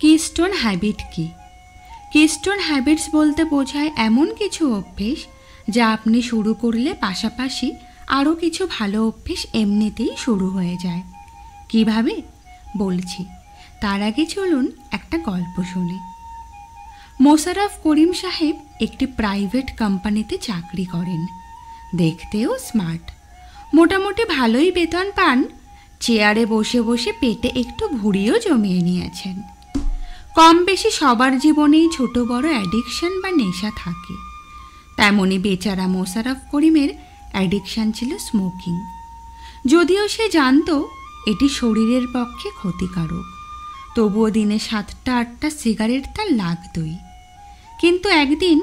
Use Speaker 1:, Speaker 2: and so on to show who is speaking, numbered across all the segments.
Speaker 1: Keystone habit কি? Keystone habits বলতে বোঝায় এমন কিছু অভ্যেস যা আপনি শুরু করলে পাশাপাশি আরও কিছু ভালো অভ্যেস এমনিতেই শুরু হয়ে যায়। কিভাবে বলছি, তার আগে চলুন একটা গল্প শুনি। মোশাররফ করিম সাহেব একটি প্রাইভেট কোম্পানিতে চাকরি করেন। দেখতেও স্মার্ট, মোটামুটি ভালোই বেতন পান। চেয়ারে বসে বসে পেটে একটু ভুঁড়িও জমিয়ে নিয়েছেন। কম বেশি সবার জীবনেই ছোট বড় অ্যাডিকশন বা নেশা থাকে। তেমনি বেচারা মোশাররফ করিমের অ্যাডিকশান ছিল স্মোকিং। যদিও সে জানত এটি শরীরের পক্ষে ক্ষতিকারক, তবুও দিনে 7-8টা সিগারেট তার লাগতই। কিন্তু একদিন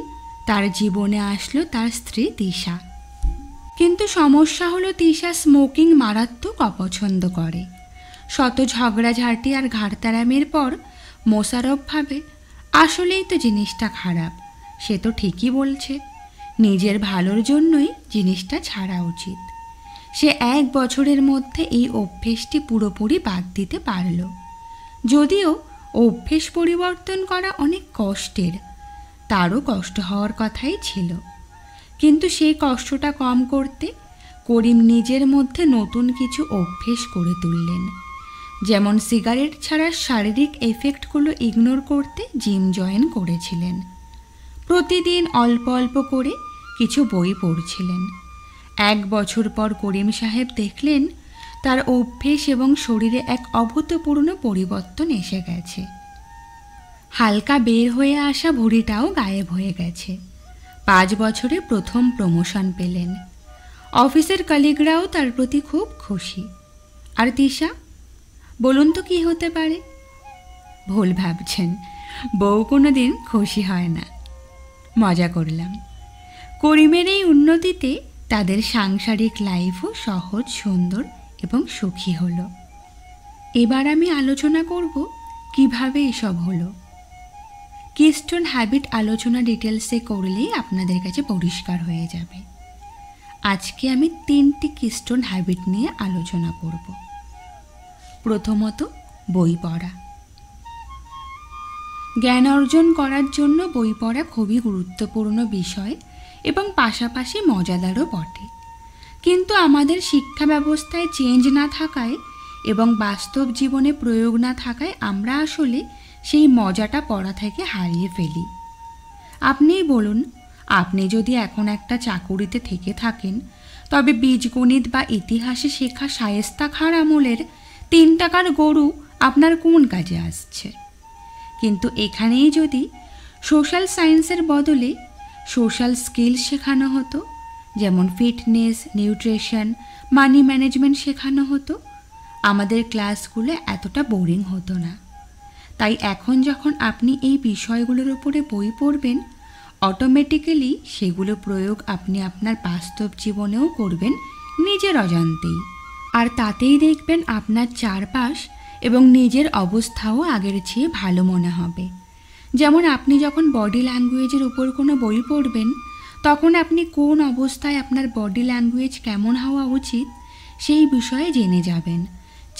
Speaker 1: তার জীবনে আসলো তার স্ত্রী তিশা। কিন্তু সমস্যা হলো তিশা স্মোকিং মারাত্মক অপছন্দ করে। শত ঝগড়াঝাঁটি আর ঘাড়তারামের পর মোশাররফ ভাবে আসলেই তো জিনিসটা খারাপ, সে তো ঠিকই বলছে, নিজের ভালোর জন্যই জিনিসটা ছাড়া উচিত। সে 1 বছরের মধ্যে এই অভ্যেসটি পুরোপুরি বাদ দিতে পারল। যদিও অভ্যেস পরিবর্তন করা অনেক কষ্টের, তারও কষ্ট হওয়ার কথাই ছিল। কিন্তু সেই কষ্টটা কম করতে করিম নিজের মধ্যে নতুন কিছু অভ্যেস করে তুললেন। যেমন সিগারেট ছাড়ার শারীরিক এফেক্টগুলো ইগনোর করতে জিম জয়েন করেছিলেন। প্রতিদিন অল্প অল্প করে কিছু বই পড়ছিলেন। 1 বছর পর করিম সাহেব দেখলেন তার অভ্যেস এবং শরীরে এক অভূতপূর্ণ পরিবর্তন এসে গেছে। হালকা বের হয়ে আসা ভুঁড়িটাও গায়েব হয়ে গেছে। 5 বছরে প্রথম প্রমোশন পেলেন। অফিসের কলিগরাও তার প্রতি খুব খুশি। আর তিশা, বলুন তো কী হতে পারে? ভুল ভাবছেন, বউ কোনো দিন খুশি হয় না। মজা করলাম। করিমের এই উন্নতিতে তাদের সাংসারিক লাইফও সহজ, সুন্দর এবং সুখী হলো। এবার আমি আলোচনা করব কিভাবে এসব হলো। কিস্টোন হ্যাবিট আলোচনা ডিটেলসে করলেই আপনাদের কাছে পরিষ্কার হয়ে যাবে। আজকে আমি 3টি কিস্টোন হ্যাবিট নিয়ে আলোচনা করব। প্রথমত, বই পড়া। জ্ঞান অর্জন করার জন্য বই পড়া খুবই গুরুত্বপূর্ণ বিষয় এবং পাশাপাশি মজাদারও বটে। কিন্তু আমাদের শিক্ষা ব্যবস্থায় চেঞ্জ না থাকায় এবং বাস্তব জীবনে প্রয়োগ না থাকায় আমরা আসলে সেই মজাটা পড়া থেকে হারিয়ে ফেলি। আপনিই বলুন, আপনি যদি এখন একটা চাকুরিতে থেকে থাকেন, তবে বীজগণিত বা ইতিহাসে শেখা শায়েস্তা খাঁর আমলের 3 টাকার গরু আপনার কোন কাজে আসছে? কিন্তু এখানেই যদি সোশ্যাল সায়েন্সের বদলে সোশ্যাল স্কিল শেখানো হতো, যেমন ফিটনেস, নিউট্রিশন, মানি ম্যানেজমেন্ট শেখানো হতো, আমাদের ক্লাসগুলো এতটা বোরিং হতো না। তাই এখন যখন আপনি এই বিষয়গুলোর উপরে বই পড়বেন, অটোমেটিক্যালি সেগুলো প্রয়োগ আপনি আপনার বাস্তব জীবনেও করবেন নিজের অজান্তেই। আর তাতেই দেখবেন আপনার চারপাশ এবং নিজের অবস্থাও আগের চেয়ে ভালো মনে হবে। যেমন আপনি যখন বডি ল্যাঙ্গুয়েজের উপর কোনো বই পড়বেন, তখন আপনি কোন অবস্থায় আপনার বডি ল্যাঙ্গুয়েজ কেমন হওয়া উচিত সেই বিষয়ে জেনে যাবেন।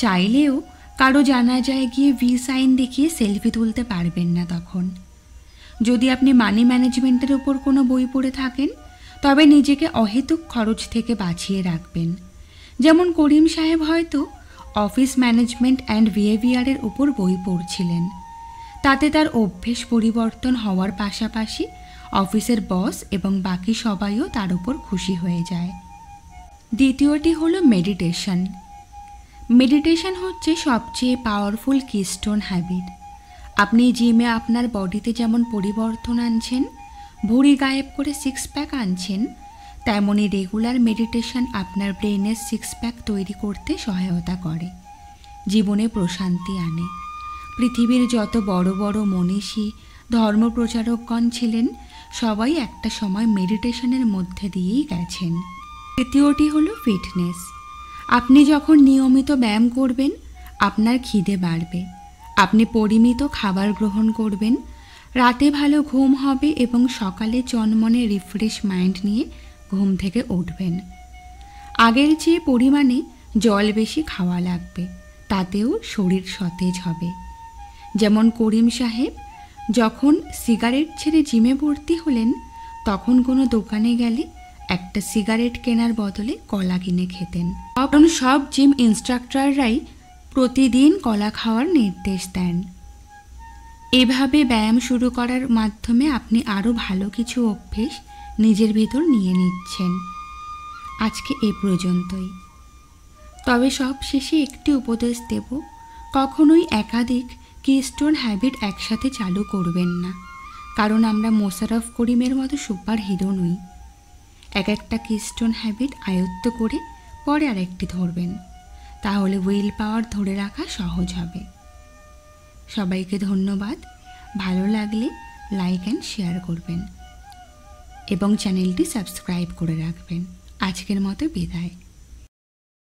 Speaker 1: চাইলেও কারো জানাজায় গিয়ে ভি সাইন দেখিয়ে সেলফি তুলতে পারবেন না তখন। যদি আপনি মানি ম্যানেজমেন্টের উপর কোনো বই পড়ে থাকেন, তবে নিজেকে অহেতুক খরচ থেকে বাঁচিয়ে রাখবেন। যেমন করিম সাহেব হয়তো অফিস ম্যানেজমেন্ট অ্যান্ড বিহেভিয়ারের উপর বই পড়ছিলেন। তাতে তার অভ্যেস পরিবর্তন হওয়ার পাশাপাশি অফিসের বস এবং বাকি সবাইও তার উপর খুশি হয়ে যায়। দ্বিতীয়টি হলো মেডিটেশন। মেডিটেশন হচ্ছে সবচেয়ে পাওয়ারফুল কিস্টোন হ্যাবিট। আপনি জিমে আপনার বডিতে যেমন পরিবর্তন আনছেন, ভুঁড়ি গায়েব করে 6 প্যাক আনছেন, তেমনই রেগুলার মেডিটেশন আপনার ব্রেনের 6 প্যাক তৈরি করতে সহায়তা করে, জীবনে প্রশান্তি আনে। পৃথিবীর যত বড় বড় মনীষী, ধর্মপ্রচারকগণ ছিলেন, সবাই একটা সময় মেডিটেশনের মধ্যে দিয়েই গেছেন। তৃতীয়টি হলো ফিটনেস। আপনি যখন নিয়মিত ব্যায়াম করবেন, আপনার খিদে বাড়বে, আপনি পরিমিত খাবার গ্রহণ করবেন, রাতে ভালো ঘুম হবে এবং সকালে চনমনে রিফ্রেশ মাইন্ড নিয়ে ঘুম থেকে উঠবেন। আগের চেয়ে পরিমাণে জল বেশি খাওয়া লাগবে, তাতেও শরীর সতেজ হবে। যেমন করিম সাহেব যখন সিগারেট ছেড়ে জিমে ভর্তি হলেন, তখন কোনো দোকানে গেলে একটা সিগারেট কেনার বদলে কলা কিনে খেতেন। কারণ সব জিম ইনস্ট্রাক্টররাই প্রতিদিন কলা খাওয়ার নির্দেশ দেন। এভাবে ব্যায়াম শুরু করার মাধ্যমে আপনি আরও ভালো কিছু অভ্যেস নিজের ভিতর নিয়ে নিচ্ছেন। আজকে এ পর্যন্তই। তবে সব শেষে একটি উপদেশ দেব, কখনোই একাধিক কিস্টোন হ্যাবিট একসাথে চালু করবেন না, কারণ আমরা মোশাররফ করিমের মতো সুপার হিরো নই। একটা কিস্টোন হ্যাবিট আয়ত্ত করে পরে আরেকটি ধরবেন, তাহলে উইল পাওয়ার ধরে রাখা সহজ হবে। সবাইকে ধন্যবাদ। ভালো লাগলে লাইক অ্যান্ড শেয়ার করবেন এবং চ্যানেলটি সাবস্ক্রাইব করে রাখবেন। আজকের মতো বিদায়।